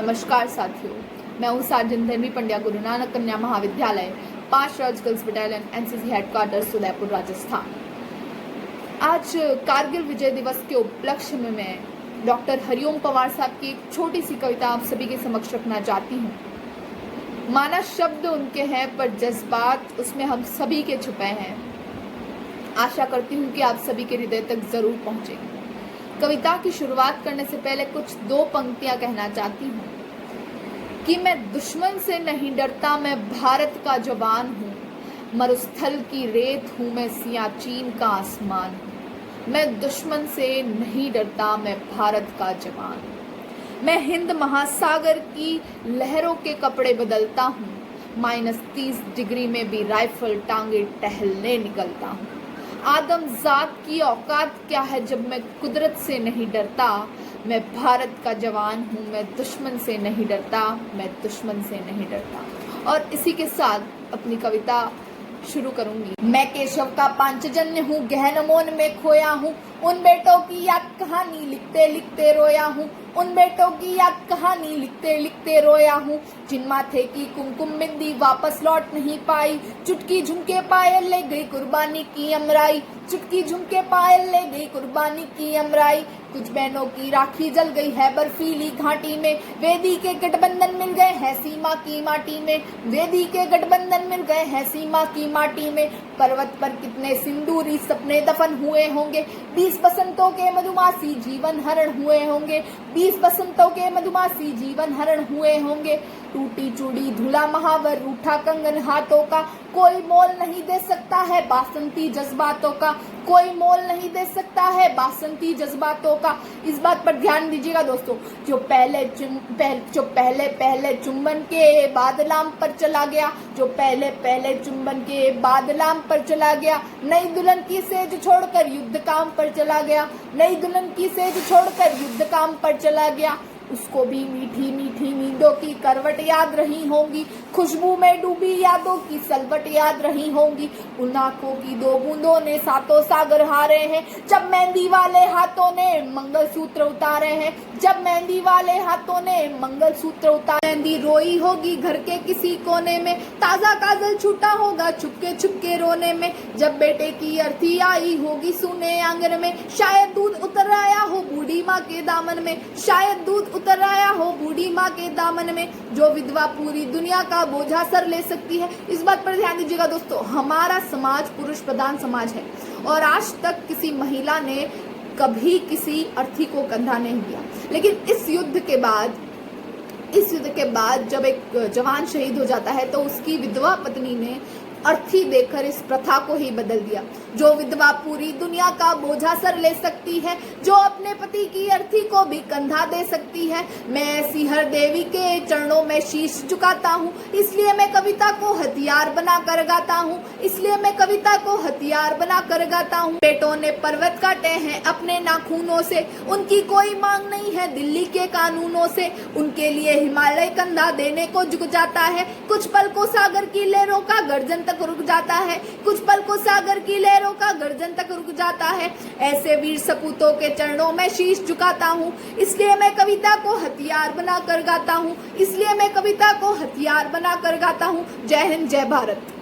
नमस्कार साथियों, मैं हूँ सार्जन धर्मी Pandya Guru Nanak Kanya Mahavidyalaya 5 Raj girls battalion NCC headquarters Udaipur Rajasthan. आज कारगिल विजय दिवस के उपलक्ष्य में मैं डॉक्टर हरिओम पंवार साहब की एक छोटी सी कविता आप सभी के समक्ष रखना चाहती हूँ। माना शब्द उनके हैं पर जज्बात उसमें हम सभी के छुपे हैं। आशा करती हूँ कि आप सभी के हृदय तक जरूर पहुँचेंगे। कविता की शुरुआत करने से पहले कुछ 2 पंक्तियां कहना चाहती हूँ कि मैं दुश्मन से नहीं डरता, मैं भारत का जवान हूँ। मरुस्थल की रेत हूँ मैं, सियाचिन का आसमान हूँ। मैं दुश्मन से नहीं डरता, मैं भारत का जवान हूँ। मैं हिंद महासागर की लहरों के कपड़े बदलता हूँ। -30 डिग्री में भी राइफल टांगे टहलने निकलता हूँ। आदमजात की औकात क्या है जब मैं कुदरत से नहीं डरता। मैं भारत का जवान हूँ, मैं दुश्मन से नहीं डरता, मैं दुश्मन से नहीं डरता। और इसी के साथ अपनी कविता शुरू करूंगी। मैं केशव का पांचजन्य हूँ, गहन मौन में खोया हूँ। उन बेटों की याद कहानी लिखते लिखते रोया हूँ। उन बेटों की याद कहानी लिखते लिखते रोया हूँ। जिन माथे की कुमकुम बिंदी वापस लौट नहीं पाई। चुटकी झुमके पायल ले गई कुर्बानी की अमराई। चुटकी झुमके पायल ले गई कुर्बानी की अमराई। कुछ बहनों की राखी जल गई है बर्फीली घाटी में। वेदी के गठबंधन मिल गए हैं सीमा की माटी में। वेदी के गठबंधन मिल गए हैं सीमा की माटी में। पर्वत पर कितने सिंदूरी सपने दफन हुए होंगे। 20 बसंतों के मधुमासी जीवन हरण हुए होंगे। 20 बसंतों के मधुमासी जीवन हरण हुए होंगे। टूटी चूड़ी धुला महावर रूठा कंगन हाथों का। कोई मोल नहीं दे सकता है बासंती जज्बातों का। कोई मोल नहीं दे सकता है बासंती जज्बातों का। इस बात पर ध्यान दीजिएगा दोस्तों, जो पहले चुंबन के बादलाम पर चला गया। जो पहले चुंबन के बादलाम पर चला गया। नई दुल्हन की सेज छोड़कर युद्ध काम पर चला गया। नई दुल्हन की सेज छोड़कर युद्ध काम पर चला गया। उसको भी मीठी मीठी नींदों की करवट याद रही होंगी। खुशबू में डूबी यादों की सलवट याद रही होंगी। उन आंखों की 2 बूंदों ने सातों सागर हारे हैं। जब मेहंदी वाले हाथों ने मंगलसूत्र उतारे हैं। जब मेहंदी वाले हाथों ने मंगलसूत्र उतारे। मेहंदी रोई होगी घर के किसी कोने में। ताजा काजल छूटा होगा छुपके छुपके रोने में। जब बेटे की अर्थी आई होगी सूने आंगन में। शायद दूध उतर आया हो बूढ़ी माँ के दामन में। शायद दूध उतर आया हो बूढ़ी माँ के दामन में। जो विधवा पूरी दुनिया का बोझा सर ले सकती है। इस बात पर ध्यान दीजिएगा दोस्तों, हमारा समाज पुरुष प्रधान समाज है और आज तक किसी महिला ने कभी किसी अर्थी को कंधा नहीं दिया। लेकिन इस युद्ध के बाद जब एक जवान शहीद हो जाता है तो उसकी विधवा पत्नी ने अर्थी देकर इस प्रथा को ही बदल दिया। जो विधवा पूरी दुनिया का बोझा सर ले सकती है, जो अपने पति की अर्थी को भी कंधा दे सकती है। मैं ऐसी हर देवी के चरणों में शीश झुकाता हूँ, इसलिए मैं कविता को हथियार बना कर गाता हूँ। इसलिए मैं कविता को हथियार बना कर गाता हूँ। बेटों ने पर्वत काटे हैं अपने नाखूनों से। उनकी कोई मांग नहीं है दिल्ली के कानूनों से। उनके लिए हिमालय कंधा देने को झुक जाता है। कुछ पल को सागर की लहरों का गर्जन तक रुक जाता है। कुछ पल को सागर की लहरों का गर्जन तक रुक जाता है। ऐसे वीर सपूतों के चरणों में शीश झुकाता हूँ, इसलिए मैं कविता को हथियार बना कर गाता हूँ। इसलिए मैं कविता को हथियार बना कर गाता हूँ। जय हिंद, जय भारत।